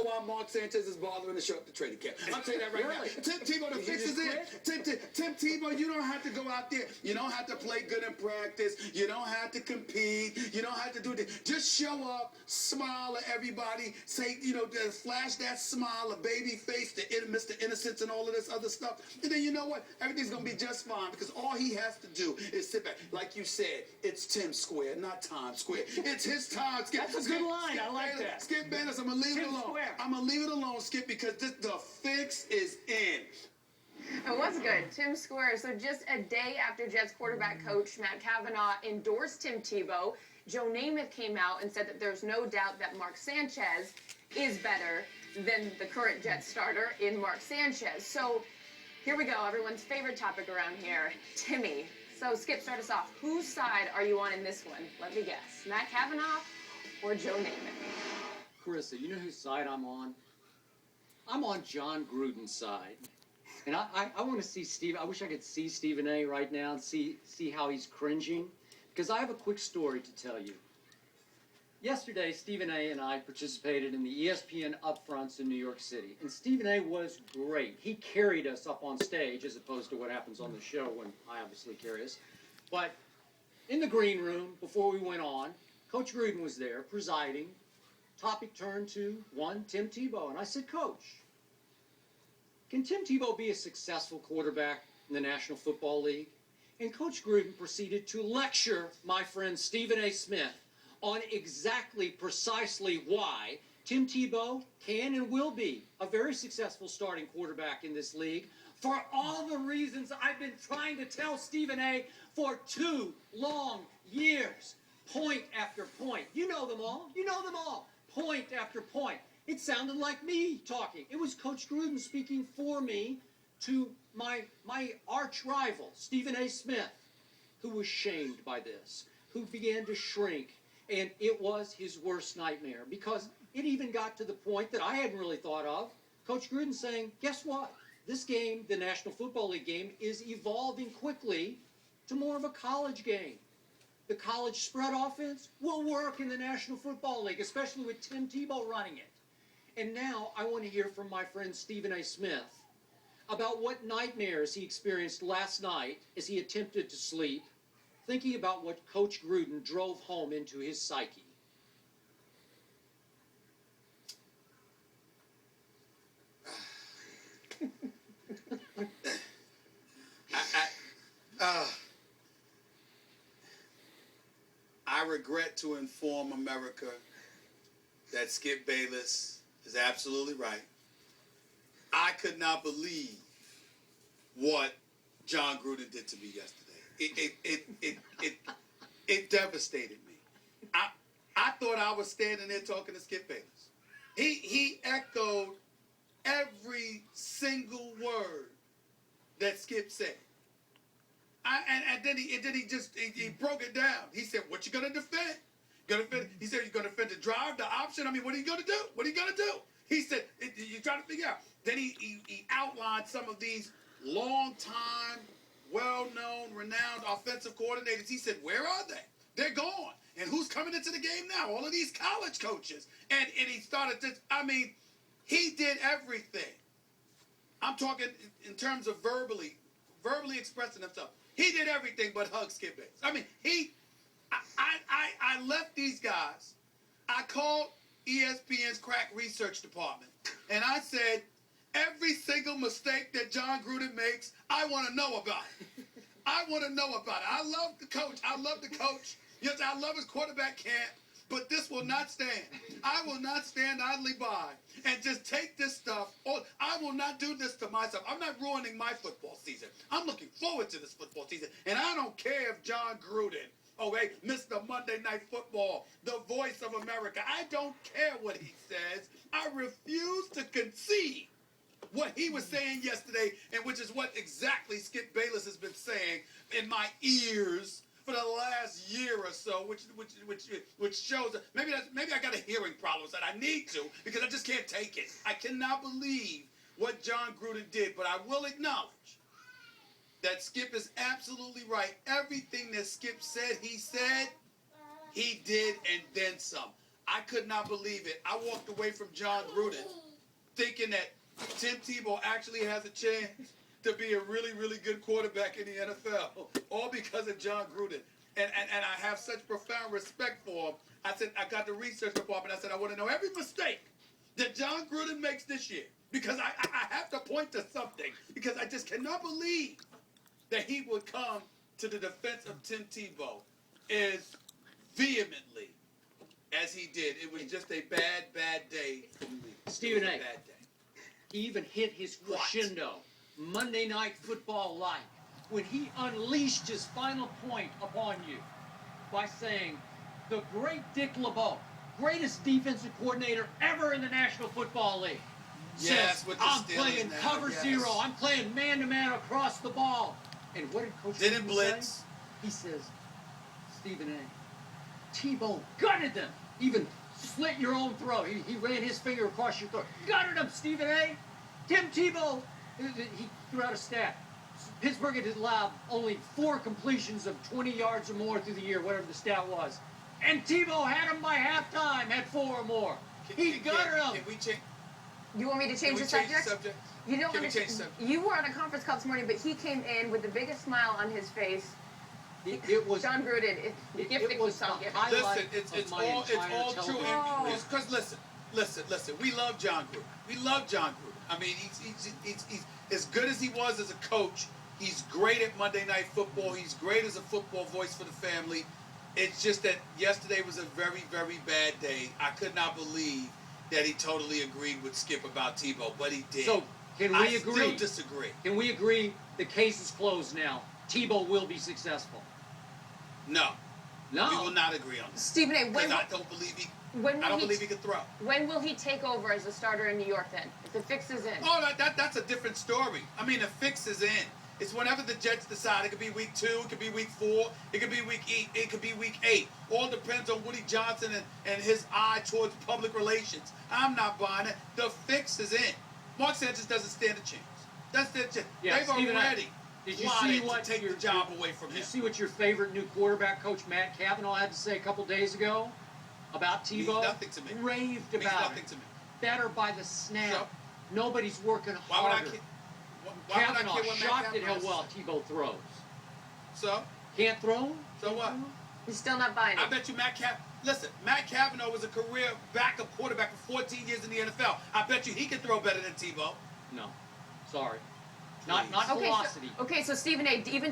know why Mark Sanchez is bothering to show up to training camp. I'll tell you that right now. Tim Tebow, the fix is in. Tim Tebow, you don't have to go out there. You don't have to play good in practice. You don't have to compete. You don't have to do this. Just show up, smile at everybody, say, just flash that smile, a baby face, Mr. Innocence and all of this other stuff. And then you know what? Everything's going to be just fine because all he has to do is sit back. Like you said, it's Tim Square, not Times Square. It's his time, Skip. That's a good line. I like that. Skip Bayless, I'm going to leave it alone. I'm going to leave it alone, Skip, because the fix is in. It was good. Tim Square. So just a day after Jets quarterback coach Matt Cavanaugh endorsed Tim Tebow, Joe Namath came out and said that there's no doubt that Mark Sanchez is better than the current Jets starter in Mark Sanchez. So here we go. Everyone's favorite topic around here, Timmy. So Skip, start us off. Whose side are you on in this one? Let me guess. Matt Cavanaugh or Joe Namath? Carissa, you know whose side I'm on? I'm on Jon Gruden's side. And I want to see Steve. I wish I could see Stephen A right now and see how he's cringing. Because I have a quick story to tell you. Yesterday, Stephen A and I participated in the ESPN Upfronts in New York City. And Stephen A was great. He carried us up on stage as opposed to what happens on the show when I obviously carry us. But in the green room, before we went on, Coach Gruden was there presiding. Topic turned to one, Tim Tebow. And I said, Coach, can Tim Tebow be a successful quarterback in the National Football League? And Coach Gruden proceeded to lecture my friend Stephen A. Smith on exactly, precisely why Tim Tebow can and will be a very successful starting quarterback in this league for all the reasons I've been trying to tell Stephen A. for 2 long years. Point after point. You know them all. You know them all. Point after point. It sounded like me talking. It was Coach Gruden speaking for me to my arch rival, Stephen A. Smith, who was shamed by this, who began to shrink. And it was his worst nightmare because it even got to the point that I hadn't really thought of. Coach Gruden saying, guess what? This game, the National Football League game, is evolving quickly to more of a college game. The college spread offense will work in the National Football League, especially with Tim Tebow running it. And now I want to hear from my friend Stephen A. Smith about what nightmares he experienced last night as he attempted to sleep, thinking about what Coach Gruden drove home into his psyche. I regret to inform America that Skip Bayless is absolutely right. I could not believe what Jon Gruden did to me yesterday. It devastated me. I thought I was standing there talking to Skip Bayless. He echoed every single word that Skip said. And then he broke it down. He said, "What you gonna defend? He said, "You're gonna defend the drive, the option. I mean, what are you gonna do? What are you gonna do?" He said, "You're trying to figure out." Then he outlined some of these long-time, well-known, renowned offensive coordinators. He said, "Where are they? They're gone. And who's coming into the game now? All of these college coaches." And he started to. I mean, he did everything. I'm talking in terms of verbally expressing himself. He did everything but hug Skip Bayless. I mean, I left these guys. I called ESPN's crack research department, and I said, every single mistake that Jon Gruden makes, I want to know about it. I want to know about it. I love the coach. Yes, I love his quarterback camp, but this will not stand. I will not stand idly by and just take this stuff. I will not do this to myself. I'm not ruining my football season. I'm looking forward to this football season, and I don't care if Jon Gruden, okay, Mr. Monday Night Football, the voice of America, I don't care what he says. I refuse to concede what he was saying yesterday, and which is what exactly Skip Bayless has been saying in my ears for the last year or so, which shows that maybe I got a hearing problem that I need to, because I just can't take it. I cannot believe what Jon Gruden did, but I will acknowledge that Skip is absolutely right. Everything that Skip said, he did, and then some. I could not believe it. I walked away from Jon Gruden thinking that Tim Tebow actually has a chance to be a really, really good quarterback in the NFL, all because of Jon Gruden. And I have such profound respect for him. I said, I got the research department. I said, I want to know every mistake that Jon Gruden makes this year, because I have to point to something, because I just cannot believe that he would come to the defense of Tim Tebow as vehemently as he did. It was just a bad, bad day for me. Stephen A. Bad day. He even hit his crescendo, Monday Night Football-like, when he unleashed his final point upon you by saying, the great Dick LeBeau, greatest defensive coordinator ever in the National Football League, Yes, says, with the I'm Steelers playing now, cover yes. zero, I'm playing man-to-man across the ball. And what did Coach Didn't Gruden blitz. say? He says, Stephen A., Tebow gutted them, even slit your own throat. He ran his finger across your throat. Gutted him, Stephen A. Tim Tebow, he threw out a stat. Pittsburgh had allowed only 4 completions of 20 yards or more through the year, whatever the stat was. And Tebow had him by halftime, had 4 or more. He gutted him. Can we change? You want me to change the Change the subject? subject? You don't Can we understand. change the subject? You were on a conference call this morning, but he came in with the biggest smile on his face. It was John Gruden, the gift that was keeps on the giving. highlight Listen, it's of my all entire true. television. Because listen. We love Jon Gruden. We love Jon Gruden. I mean, he's as good as he was as a coach. He's great at Monday Night Football. He's great as a football voice for the family. It's just that yesterday was a very, very bad day. I could not believe that he totally agreed with Skip about Tebow, but he did. So, can we I agree? still disagree. Can we agree the case is closed now? Tebow will be successful. No. No. We will not agree on that. Stephen A., Because I don't believe he can throw. When will he take over as a starter in New York then? If the fix is in. Oh, that's a different story. I mean, the fix is in. It's whenever the Jets decide. It could be week 2, it could be week 4, it could be week 8, it could be week 8. All depends on Woody Johnson and his eye towards public relations. I'm not buying it. The fix is in. Mark Sanchez doesn't stand a chance. That's their chance. Yeah, They've Stephen A., already did you plotted see to what take your the job away from Did him. you see what your favorite new quarterback coach, Matt Cavanaugh, had to say a couple days ago about Tebow? Means nothing to me. Raved Means about nothing it. to me. Better by the snap. So? Nobody's working Why would I harder. care? Why would I Kavanaugh care what Matt shocked at how Kavanaugh well said? Tebow throws. So? Can't throw? So what? He's still not buying I it. bet you Matt Cavanaugh was a career backup quarterback for 14 years in the NFL. I bet you he can throw better than Tebow. No. Sorry. Not Please. velocity. So Stephen A., even